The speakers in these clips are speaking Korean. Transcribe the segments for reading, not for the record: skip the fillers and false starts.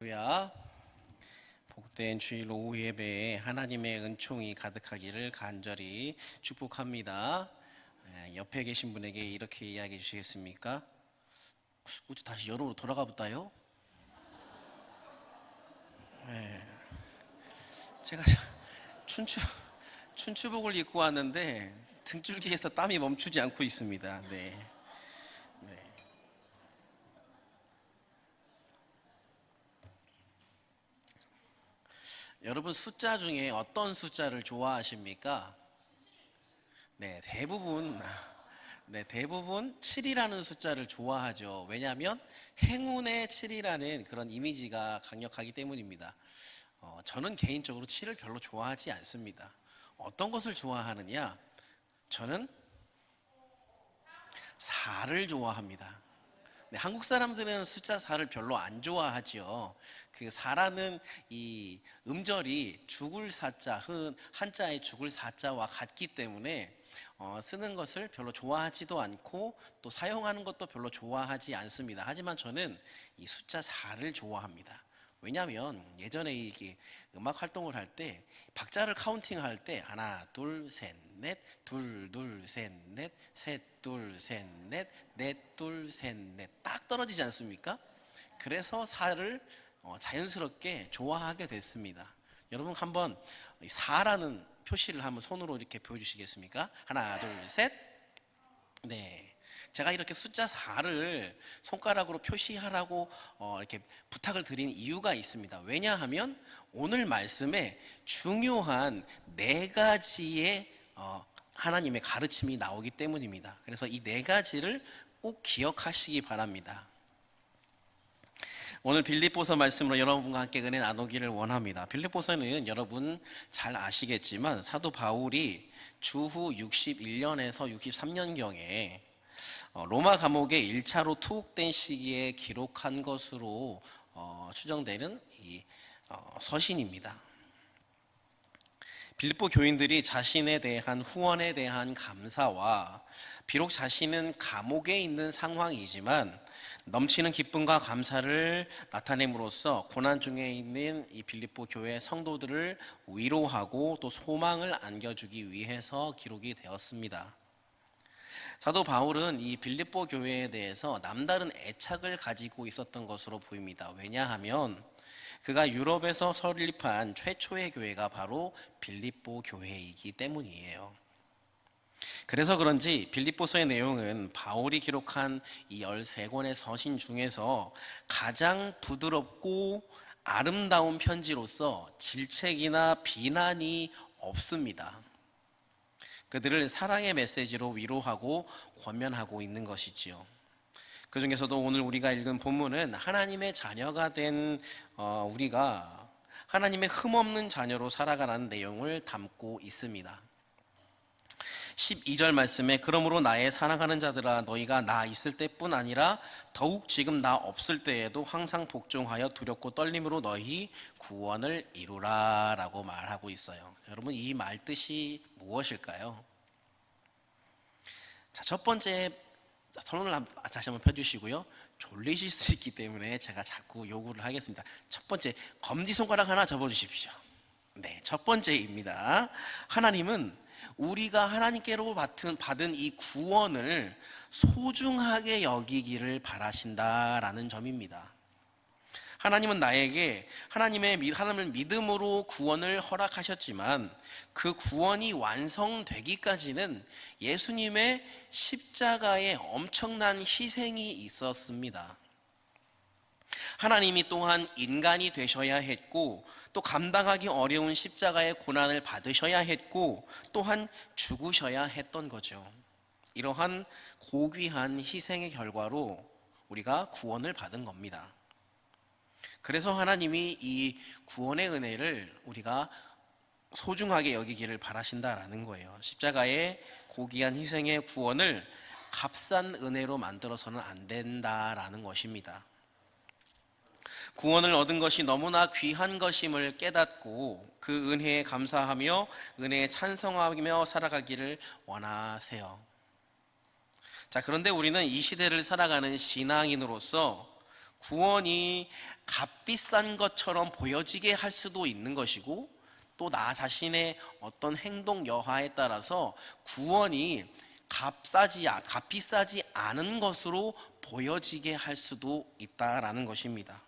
할렐루야. 복된 주일 오후 예배에 하나님의 은총이 가득하기를 간절히 축복합니다. 옆에 계신 분에게 이렇게 이야기해 주시겠습니까? 우리 다시 여름으로 돌아가 볼까요? 제가 춘추복을 입고 왔는데 등줄기에서 땀이 멈추지 않고 있습니다. 네. 여러분 숫자 중에 어떤 숫자를 좋아하십니까? 네, 대부분 7이라는 숫자를 좋아하죠. 왜냐하면 행운의 7이라는 그런 이미지가 강력하기 때문입니다. 저는 개인적으로 7을 별로 좋아하지 않습니다. 어떤 것을 좋아하느냐? 저는 4를 좋아합니다. 네, 한국 사람들은 숫자 4를 별로 안 좋아하죠. 그 4라는 이 음절이 죽을 사자, 한자의 죽을 사자와 같기 때문에 쓰는 것을 별로 좋아하지도 않고 또 사용하는 것도 별로 좋아하지 않습니다. 하지만 저는 이 숫자 4를 좋아합니다. 왜냐하면 예전에 이게 음악 활동을 할 때 박자를 카운팅할 때 하나 둘 셋 넷 둘 둘 셋 넷 셋 둘 셋 넷 넷 둘 셋 넷 딱 떨어지지 않습니까? 그래서 4를 자연스럽게 좋아하게 됐습니다. 여러분 한번 4라는 표시를 한번 손으로 이렇게 보여주시겠습니까? 하나 둘 셋. 네. 제가 이렇게 숫자 4를 손가락으로 표시하라고 이렇게 부탁을 드린 이유가 있습니다. 왜냐하면 오늘 말씀에 중요한 4가지의 하나님의 가르침이 나오기 때문입니다. 그래서 이 4가지를 꼭 기억하시기 바랍니다. 오늘 빌립보서 말씀으로 여러분과 함께 은혜 나누기를 원합니다. 빌립보서는 여러분 잘 아시겠지만 사도 바울이 주후 61년에서 63년경에 로마 감옥에 1차로 투옥된 시기에 기록한 것으로 추정되는 이 서신입니다. 빌립보 교인들이 자신에 대한 후원에 대한 감사와 비록 자신은 감옥에 있는 상황이지만 넘치는 기쁨과 감사를 나타냄으로써 고난 중에 있는 이 빌립보 교회 성도들을 위로하고 또 소망을 안겨주기 위해서 기록이 되었습니다. 사도 바울은 이 빌립보 교회에 대해서 남다른 애착을 가지고 있었던 것으로 보입니다. 왜냐하면 그가 유럽에서 설립한 최초의 교회가 바로 빌립보 교회이기 때문이에요. 그래서 그런지 빌립보서의 내용은 바울이 기록한 이 13권의 서신 중에서 가장 부드럽고 아름다운 편지로서 질책이나 비난이 없습니다. 그들을 사랑의 메시지로 위로하고 권면하고 있는 것이지요. 그 중에서도 오늘 우리가 읽은 본문은 하나님의 자녀가 된 우리가 하나님의 흠없는 자녀로 살아가라는 내용을 담고 있습니다. 12절 말씀에 그러므로 나의 사랑하는 자들아 너희가 나 있을 때뿐 아니라 더욱 지금 나 없을 때에도 항상 복종하여 두렵고 떨림으로 너희 구원을 이루라 라고 말하고 있어요. 여러분 이 말 뜻이 무엇일까요? 자, 첫 번째 손을 다시 한번 펴주시고요. 졸리실 수 있기 때문에 제가 자꾸 요구를 하겠습니다. 첫 번째 검지손가락 하나 접어주십시오. 네, 첫 번째입니다. 하나님은 우리가 하나님께로 받은 이 구원을 소중하게 여기기를 바라신다라는 점입니다. 하나님은 나에게 하나님을 믿음으로 구원을 허락하셨지만 그 구원이 완성되기까지는 예수님의 십자가에 엄청난 희생이 있었습니다. 하나님이 또한 인간이 되셔야 했고 또 감당하기 어려운 십자가의 고난을 받으셔야 했고 또한 죽으셔야 했던 거죠. 이러한 고귀한 희생의 결과로 우리가 구원을 받은 겁니다. 그래서 하나님이 이 구원의 은혜를 우리가 소중하게 여기기를 바라신다라는 거예요. 십자가의 고귀한 희생의 구원을 값싼 은혜로 만들어서는 안 된다라는 것입니다. 구원을 얻은 것이 너무나 귀한 것임을 깨닫고 그 은혜에 감사하며 은혜에 찬성하며 살아가기를 원하세요. 자, 그런데 우리는 이 시대를 살아가는 신앙인으로서 구원이 값비싼 것처럼 보여지게 할 수도 있는 것이고, 또 나 자신의 어떤 행동 여하에 따라서 구원이 값비싸지 않은 것으로 보여지게 할 수도 있다라는 것입니다.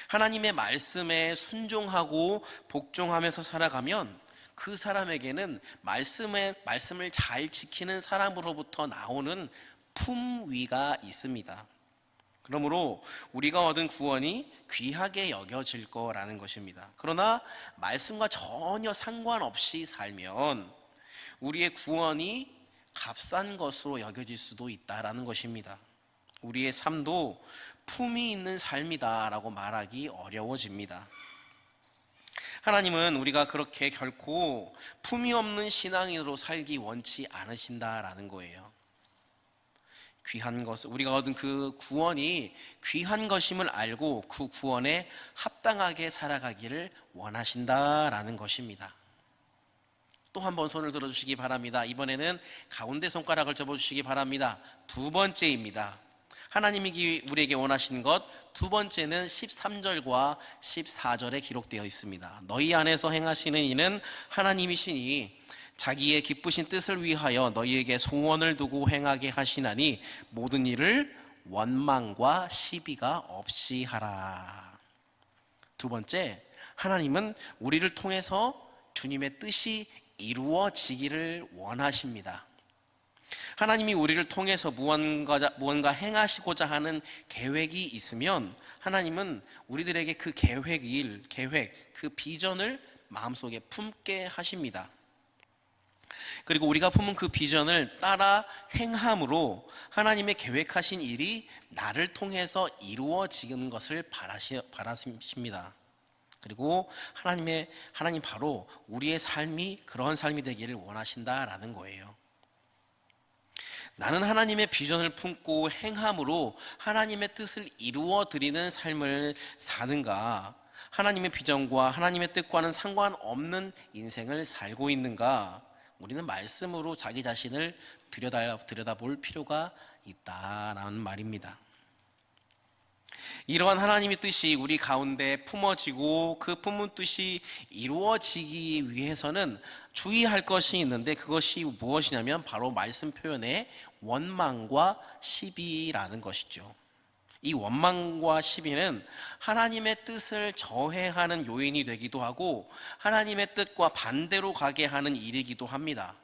하나님의 말씀에 순종하고 복종하면서 살아가면 그 사람에게는 말씀을 잘 지키는 사람으로부터 나오는 품위가 있습니다. 그러므로 우리가 얻은 구원이 귀하게 여겨질 거라는 것입니다. 그러나 말씀과 전혀 상관없이 살면 우리의 구원이 값싼 것으로 여겨질 수도 있다라는 것입니다. 우리의 삶도 품이 있는 삶이다라고 말하기 어려워집니다. 하나님은 우리가 그렇게 결코 품이 없는 신앙인으로 살기 원치 않으신다라는 거예요. 귀한 것, 우리가 얻은 그 구원이 귀한 것임을 알고 그 구원에 합당하게 살아가기를 원하신다라는 것입니다. 또 한 번 손을 들어주시기 바랍니다. 이번에는 가운데 손가락을 접어주시기 바랍니다. 두 번째입니다. 하나님이 우리에게 원하시는 것, 두 번째는 13절과 14절에 기록되어 있습니다. 너희 안에서 행하시는 이는 하나님이시니 자기의 기쁘신 뜻을 위하여 너희에게 소원을 두고 행하게 하시나니 모든 일을 원망과 시비가 없이 하라. 두 번째, 하나님은 우리를 통해서 주님의 뜻이 이루어지기를 원하십니다. 하나님이 우리를 통해서 무언가 행하시고자 하는 계획이 있으면 하나님은 우리들에게 그 계획, 그 비전을 마음속에 품게 하십니다. 그리고 우리가 품은 그 비전을 따라 행함으로 하나님의 계획하신 일이 나를 통해서 이루어지는 것을 바라십니다. 그리고 하나님 바로 우리의 삶이 그런 삶이 되기를 원하신다라는 거예요. 나는 하나님의 비전을 품고 행함으로 하나님의 뜻을 이루어 드리는 삶을 사는가? 하나님의 비전과 하나님의 뜻과는 상관없는 인생을 살고 있는가? 우리는 말씀으로 자기 자신을 들여다볼 필요가 있다라는 말입니다. 이러한 하나님의 뜻이 우리 가운데 품어지고 그 품은 뜻이 이루어지기 위해서는 주의할 것이 있는데, 그것이 무엇이냐면 바로 말씀 표현의 원망과 시비라는 것이죠. 이 원망과 시비는 하나님의 뜻을 저해하는 요인이 되기도 하고 하나님의 뜻과 반대로 가게 하는 일이기도 합니다.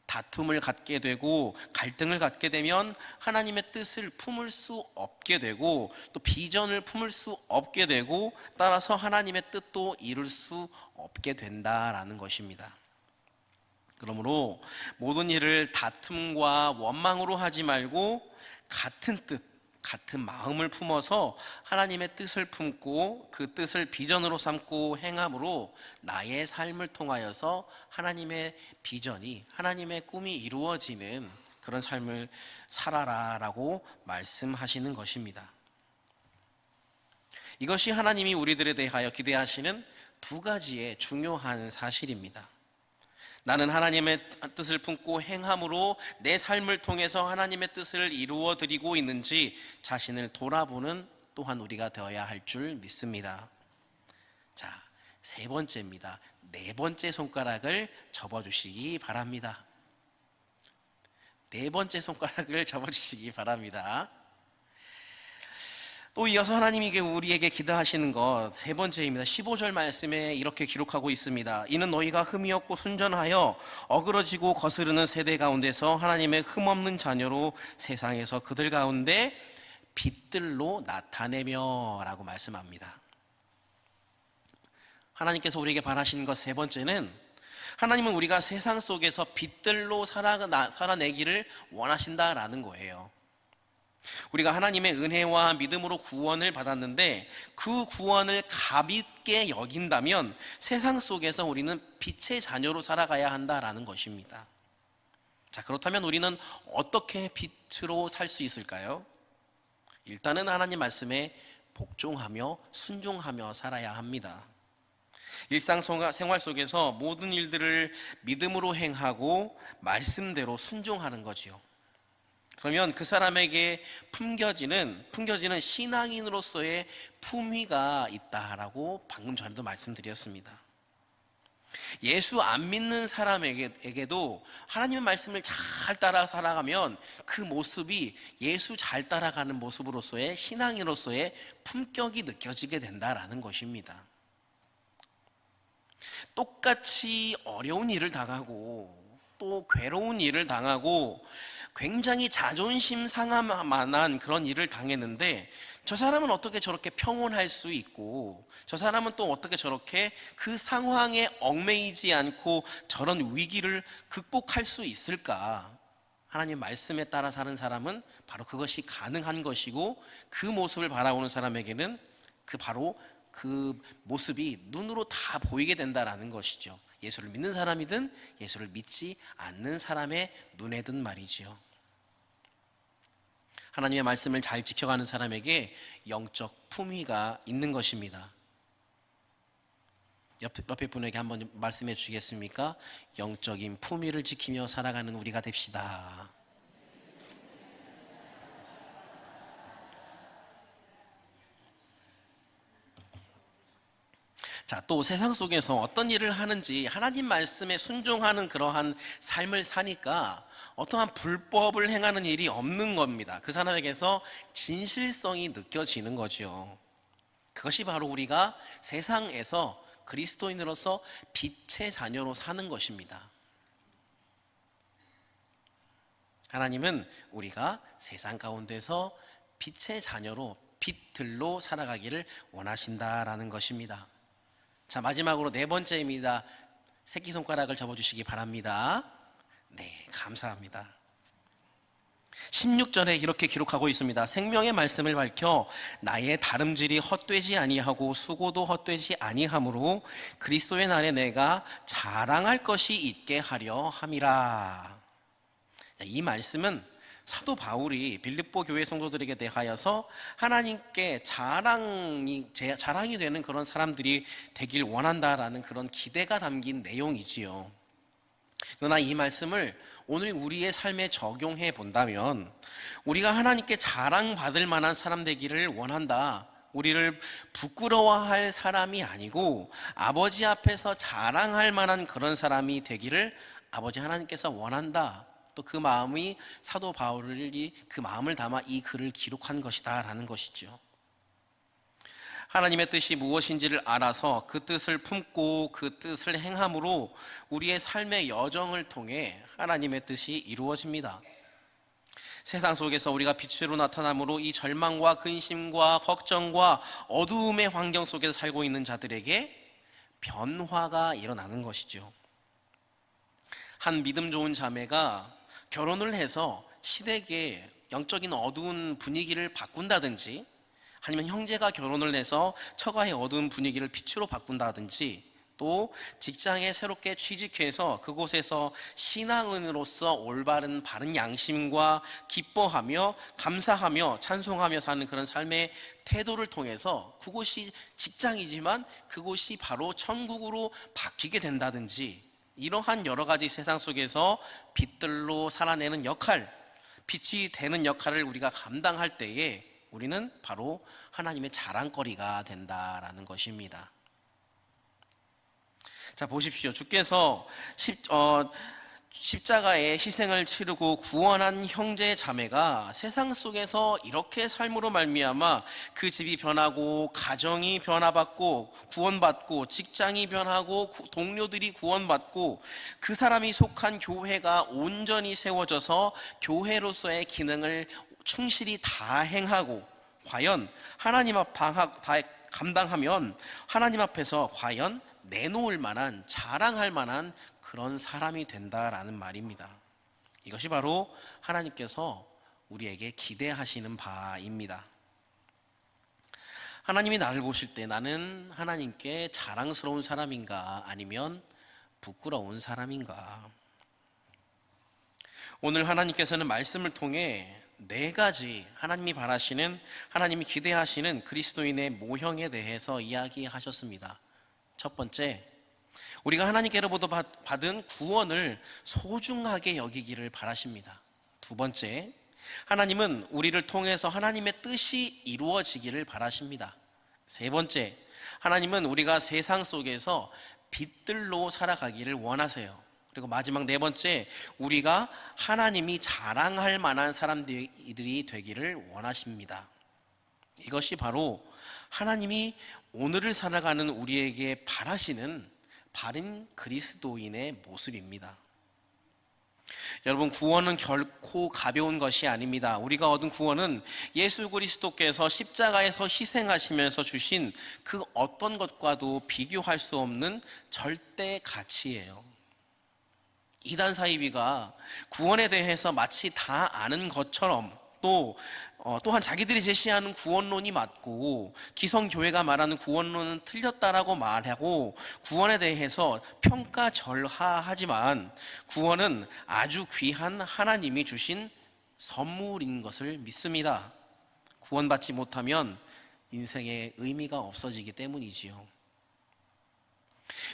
다툼을 갖게 되고 갈등을 갖게 되면 하나님의 뜻을 품을 수 없게 되고 또 비전을 품을 수 없게 되고 따라서 하나님의 뜻도 이룰 수 없게 된다라는 것입니다. 그러므로 모든 일을 다툼과 원망으로 하지 말고 같은 뜻, 같은 마음을 품어서 하나님의 뜻을 품고 그 뜻을 비전으로 삼고 행함으로 나의 삶을 통하여서 하나님의 비전이, 하나님의 꿈이 이루어지는 그런 삶을 살아라라고 말씀하시는 것입니다. 이것이 하나님이 우리들에 대하여 기대하시는 두 가지의 중요한 사실입니다. 나는 하나님의 뜻을 품고 행함으로 내 삶을 통해서 하나님의 뜻을 이루어 드리고 있는지 자신을 돌아보는 또한 우리가 되어야 할 줄 믿습니다. 자, 세 번째입니다. 네 번째 손가락을 접어주시기 바랍니다. 네 번째 손가락을 접어주시기 바랍니다. 또 이어서 하나님이 우리에게 기대하시는 것 세 번째입니다. 15절 말씀에 이렇게 기록하고 있습니다. 이는 너희가 흠이 없고 순전하여 어그러지고 거스르는 세대 가운데서 하나님의 흠없는 자녀로 세상에서 그들 가운데 빛들로 나타내며 라고 말씀합니다. 하나님께서 우리에게 바라시는 것 세 번째는, 하나님은 우리가 세상 속에서 빛들로 살아내기를 원하신다라는 거예요. 우리가 하나님의 은혜와 믿음으로 구원을 받았는데 그 구원을 가볍게 여긴다면 세상 속에서 우리는 빛의 자녀로 살아가야 한다라는 것입니다. 자, 그렇다면 우리는 어떻게 빛으로 살 수 있을까요? 일단은 하나님 말씀에 복종하며 순종하며 살아야 합니다. 일상생활 속에서 모든 일들을 믿음으로 행하고 말씀대로 순종하는 거지요. 그러면 그 사람에게 품겨지는 신앙인으로서의 품위가 있다라고 방금 전에도 말씀드렸습니다. 예수 안 믿는 사람에게도 하나님의 말씀을 잘 따라 살아가면 그 모습이 예수 잘 따라가는 모습으로서의 신앙인으로서의 품격이 느껴지게 된다라는 것입니다. 똑같이 어려운 일을 당하고 또 괴로운 일을 당하고 굉장히 자존심 상할 만한 그런 일을 당했는데 저 사람은 어떻게 저렇게 평온할 수 있고 저 사람은 또 어떻게 저렇게 그 상황에 얽매이지 않고 저런 위기를 극복할 수 있을까? 하나님 말씀에 따라 사는 사람은 바로 그것이 가능한 것이고 그 모습을 바라보는 사람에게는 바로 그 모습이 눈으로 다 보이게 된다라는 것이죠. 예수를 믿는 사람이든 예수를 믿지 않는 사람의 눈에든 말이지요. 하나님의 말씀을 잘 지켜가는 사람에게 영적 품위가 있는 것입니다. 옆에 분에게 한번 말씀해 주시겠습니까? 영적인 품위를 지키며 살아가는 우리가 됩시다. 자, 또 세상 속에서 어떤 일을 하는지 하나님 말씀에 순종하는 그러한 삶을 사니까 어떠한 불법을 행하는 일이 없는 겁니다. 그 사람에게서 진실성이 느껴지는 거죠. 그것이 바로 우리가 세상에서 그리스도인으로서 빛의 자녀로 사는 것입니다. 하나님은 우리가 세상 가운데서 빛의 자녀로 빛들로 살아가기를 원하신다라는 것입니다. 자, 마지막으로 네 번째입니다. 새끼손가락을 접어주시기 바랍니다. 네, 감사합니다. 16절에 이렇게 기록하고 있습니다. 생명의 말씀을 밝혀 나의 다름질이 헛되지 아니하고 수고도 헛되지 아니하므로 그리스도의 날에 내가 자랑할 것이 있게 하려 함이라. 이 말씀은 사도 바울이 빌립보 교회 성도들에게 대하여서 하나님께 자랑이 되는 그런 사람들이 되길 원한다라는 그런 기대가 담긴 내용이지요. 그러나 이 말씀을 오늘 우리의 삶에 적용해 본다면 우리가 하나님께 자랑받을 만한 사람 되기를 원한다. 우리를 부끄러워할 사람이 아니고 아버지 앞에서 자랑할 만한 그런 사람이 되기를 아버지 하나님께서 원한다. 또 그 마음이 사도 바울이 그 마음을 담아 이 글을 기록한 것이다 라는 것이죠. 하나님의 뜻이 무엇인지를 알아서 그 뜻을 품고 그 뜻을 행함으로 우리의 삶의 여정을 통해 하나님의 뜻이 이루어집니다. 세상 속에서 우리가 빛으로 나타남으로 이 절망과 근심과 걱정과 어두움의 환경 속에서 살고 있는 자들에게 변화가 일어나는 것이죠. 한 믿음 좋은 자매가 결혼을 해서 시댁의 영적인 어두운 분위기를 바꾼다든지 아니면 형제가 결혼을 해서 처가의 어두운 분위기를 빛으로 바꾼다든지 또 직장에 새롭게 취직해서 그곳에서 신앙인으로서 올바른 바른 양심과 기뻐하며 감사하며 찬송하며 사는 그런 삶의 태도를 통해서 그곳이 직장이지만 그곳이 바로 천국으로 바뀌게 된다든지 이러한 여러 가지 세상 속에서 빛들로 살아내는 역할, 빛이 되는 역할을 우리가 감당할 때에 우리는 바로 하나님의 자랑거리가 된다라는 것입니다. 자, 보십시오. 주께서 십자가의 희생을 치르고 구원한 형제 자매가 세상 속에서 이렇게 삶으로 말미암아 그 집이 변하고 가정이 변화받고 구원받고 직장이 변하고 동료들이 구원받고 그 사람이 속한 교회가 온전히 세워져서 교회로서의 기능을 충실히 다 행하고 과연 하나님 앞 다 감당하면 하나님 앞에서 과연 내놓을 만한 자랑할 만한 그런 사람이 된다라는 말입니다. 이것이 바로 하나님께서 우리에게 기대하시는 바입니다. 하나님이 나를 보실 때 나는 하나님께 자랑스러운 사람인가 아니면 부끄러운 사람인가? 오늘 하나님께서는 말씀을 통해 네 가지 하나님이 바라시는 하나님이 기대하시는 그리스도인의 모형에 대해서 이야기하셨습니다. 첫 번째, 우리가 하나님께로부터 받은 구원을 소중하게 여기기를 바라십니다. 두 번째, 하나님은 우리를 통해서 하나님의 뜻이 이루어지기를 바라십니다. 세 번째, 하나님은 우리가 세상 속에서 빛들로 살아가기를 원하세요. 그리고 마지막 네 번째, 우리가 하나님이 자랑할 만한 사람들이 되기를 원하십니다. 이것이 바로 하나님이 오늘을 살아가는 우리에게 바라시는 바른 그리스도인의 모습입니다. 여러분, 구원은 결코 가벼운 것이 아닙니다. 우리가 얻은 구원은 예수 그리스도께서 십자가에서 희생하시면서 주신 그 어떤 것과도 비교할 수 없는 절대 가치예요. 이단 사이비가 구원에 대해서 마치 다 아는 것처럼 또한 자기들이 제시하는 구원론이 맞고 기성교회가 말하는 구원론은 틀렸다라고 말하고 구원에 대해서 평가절하하지만 구원은 아주 귀한 하나님이 주신 선물인 것을 믿습니다. 구원받지 못하면 인생의 의미가 없어지기 때문이지요.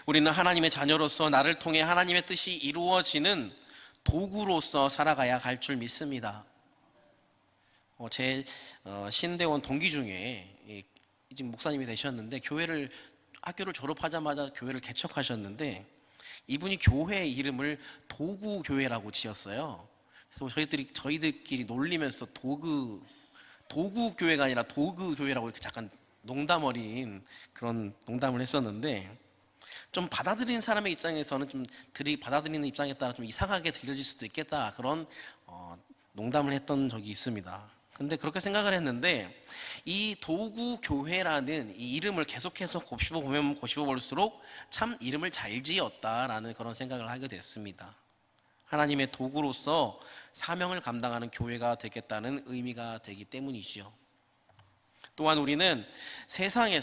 우리는 하나님의 자녀로서 나를 통해 하나님의 뜻이 이루어지는 도구로서 살아가야 할 줄 믿습니다. 제 신대원 동기 중에 지금 목사님이 되셨는데 학교를 졸업하자마자 교회를 개척하셨는데 이분이 교회 이름을 도구교회라고 지었어요. 그래서 저희들끼리 놀리면서 도구교회가 아니라 도구교회라고 이렇게 잠깐 농담 어린 그런 농담을 했었는데 좀 받아들이는 사람의 입장에서는 받아들이는 입장에 따라 좀 이상하게 들려질 수도 있겠다 그런 농담을 했던 적이 있습니다. 근데 그렇게 생각을 했는데 이 도구교회라는 이 이름을 계속해서 곱씹어보면 곱씹어볼수록 참 이름을 잘 지었다라는 그런 생각을 하게 됐습니다. 하나님의 도구로서 사명을 감당하는 교회가 되겠다는 의미가 되기 때문이지요. 또한 우리는 세상의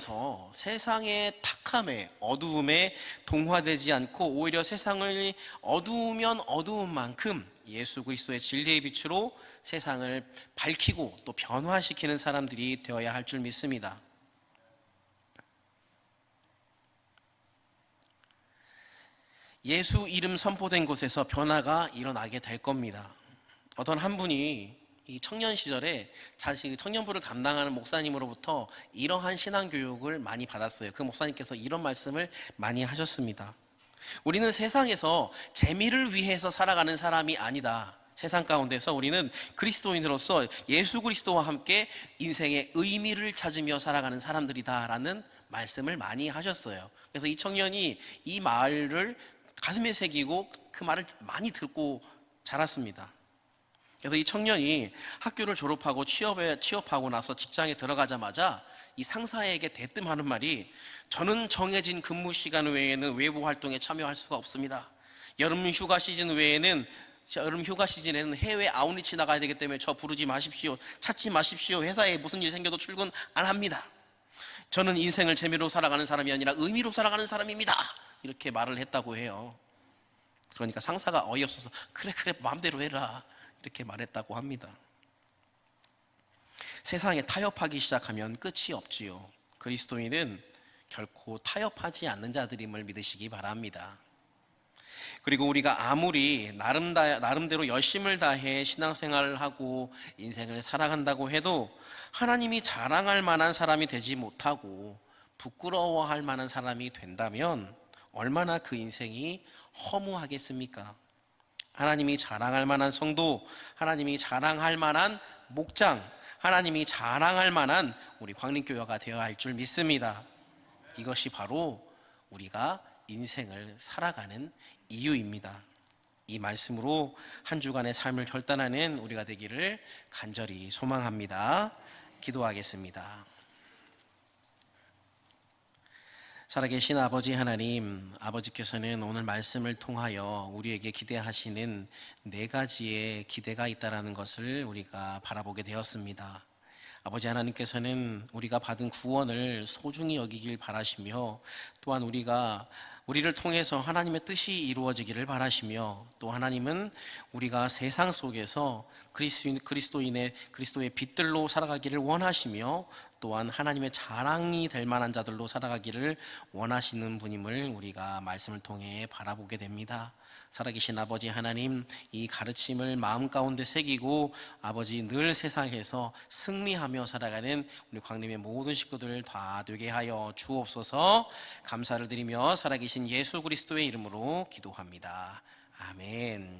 탁함에 어두움에 동화되지 않고 오히려 세상을 어두우면 어두운 만큼 예수 그리스도의 진리의 빛으로 세상을 밝히고 또 변화시키는 사람들이 되어야 할 줄 믿습니다. 예수 이름 선포된 곳에서 변화가 일어나게 될 겁니다. 어떤 한 분이 이 청년 시절에 자신이 청년부를 담당하는 목사님으로부터 이러한 신앙교육을 많이 받았어요. 그 목사님께서 이런 말씀을 많이 하셨습니다. 우리는 세상에서 재미를 위해서 살아가는 사람이 아니다. 세상 가운데서 우리는 그리스도인으로서 예수 그리스도와 함께 인생의 의미를 찾으며 살아가는 사람들이다라는 말씀을 많이 하셨어요. 그래서 이 청년이 이 말을 가슴에 새기고 그 말을 많이 듣고 자랐습니다. 그래서 이 청년이 학교를 졸업하고 취업하고 나서 직장에 들어가자마자 이 상사에게 대뜸하는 말이 저는 정해진 근무 시간 외에는 외부 활동에 참여할 수가 없습니다. 여름 휴가 시즌에는 해외 아웃리치 나가야 되기 때문에 저 부르지 마십시오. 찾지 마십시오. 회사에 무슨 일 생겨도 출근 안 합니다. 저는 인생을 재미로 살아가는 사람이 아니라 의미로 살아가는 사람입니다. 이렇게 말을 했다고 해요. 그러니까 상사가 어이없어서 그래 마음대로 해라 이렇게 말했다고 합니다. 세상에 타협하기 시작하면 끝이 없지요. 그리스도인은 결코 타협하지 않는 자들임을 믿으시기 바랍니다. 그리고 우리가 아무리 나름대로 열심을 다해 신앙생활을 하고 인생을 살아간다고 해도 하나님이 자랑할 만한 사람이 되지 못하고 부끄러워할 만한 사람이 된다면 얼마나 그 인생이 허무하겠습니까? 하나님이 자랑할 만한 성도, 하나님이 자랑할 만한 목장, 하나님이 자랑할 만한 우리 광림교회가 되어야 할 줄 믿습니다. 이것이 바로 우리가 인생을 살아가는 이유입니다. 이 말씀으로 한 주간의 삶을 결단하는 우리가 되기를 간절히 소망합니다. 기도하겠습니다. 살아계신 아버지 하나님, 아버지께서는 오늘 말씀을 통하여 우리에게 기대하시는 네 가지의 기대가 있다는 것을 우리가 바라보게 되었습니다. 아버지 하나님께서는 우리가 받은 구원을 소중히 여기길 바라시며 또한 우리가 우리를 통해서 하나님의 뜻이 이루어지기를 바라시며, 또 하나님은 우리가 세상 속에서 그리스도의 빛들로 살아가기를 원하시며, 또한 하나님의 자랑이 될 만한 자들로 살아가기를 원하시는 분임을 우리가 말씀을 통해 바라보게 됩니다. 살아계신 아버지 하나님, 이 가르침을 마음 가운데 새기고 아버지 늘 세상에서 승리하며 살아가는 우리 광림의 모든 식구들 다 되게 하여 주옵소서. 감사를 드리며 살아계신 예수 그리스도의 이름으로 기도합니다. 아멘.